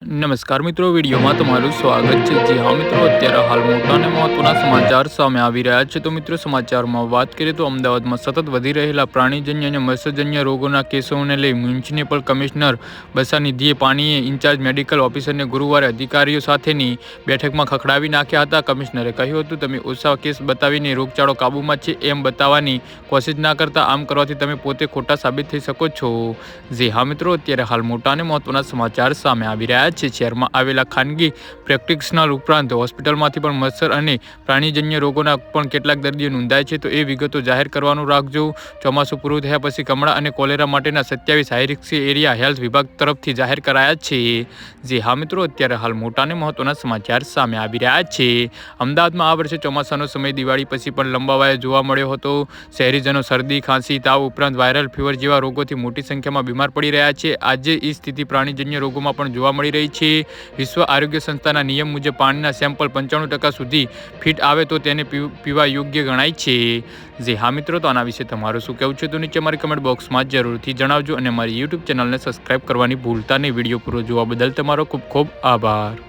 નમસ્કાર મિત્રો, વિડીયોમાં તમારું સ્વાગત છે। જી હા મિત્રો, અત્યારે હાલ મોટા અને મહત્વના સમાચાર સામે આવી રહ્યા છે। તો મિત્રો, સમાચારમાં વાત કરીએ તો અમદાવાદમાં સતત વધી રહેલા પ્રાણીજન્ય અને મત્સ્યજન્ય રોગોના કેસોને લઈ મ્યુનિસિપલ કમિશનર બસાનિધિએ પાણીએ ઇન્ચાર્જ મેડિકલ ઓફિસરને ગુરુવારે અધિકારીઓ સાથેની બેઠકમાં ખખડાવી નાખ્યા હતા। કમિશનરે કહ્યું હતું, તમે ઓછા કેસ બતાવીને રોગચાળો કાબૂમાં છે એમ બતાવવાની કોશિશ ના કરતા, આમ કરવાથી તમે પોતે ખોટા સાબિત થઈ શકો છો। જી હા મિત્રો, અત્યારે હાલ મોટા અને મહત્વના સમાચાર સામે આવી રહ્યા છે। શહેરમાં આવેલા ખાનગી પ્રેક્ટિશનર ઉપરાંત હોસ્પિટલમાંથી પણ મચ્છર અને પ્રાણીજન્ય રોગોના પણ કેટલાક દર્દીઓ નોંધાય છે, તો એ વિગતો જાહેર કરવાનું રાખજો। ચોમાસું પૂરું થયા પછી કમળા અને કોલેરા માટેના 27 હાઈરિસ્ક એરિયા હેલ્થ વિભાગ તરફથી જાહેર કરાયા છે। જે હા મિત્રો, અત્યારે હાલ મોટા અને મહત્વના સમાચાર સામે આવી રહ્યા છે। અમદાવાદમાં આ વર્ષે ચોમાસાનો સમય દિવાળી પછી પણ લંબાવાયો જોવા મળ્યો હતો। શહેરીજનો શરદી, ખાંસી, તાવ ઉપરાંત વાયરલ ફીવર જેવા રોગોથી મોટી સંખ્યામાં બીમાર પડી રહ્યા છે। આજે એ સ્થિતિ પ્રાણીજન્ય રોગોમાં પણ જોવા મળી રહી છે। વિશ્વ આરોગ્ય સંસ્થાના નિયમ મુજબ પાણીના સેમ્પલ 95% સુધી ફિટ આવે તો તેને પીવા યોગ્ય ગણાય છે। જે હા મિત્રો, તો આના વિશે તમારું શું કહેવું છે તો નીચે મારી કમેન્ટ બોક્સમાં જરૂરથી જણાવજો અને મારી યુટ્યુબ ચેનલને સબસ્ક્રાઈબ કરવાની ભૂલતા નહીં। વિડીયો પૂરો જોવા બદલ તમારો ખૂબ ખૂબ આભાર।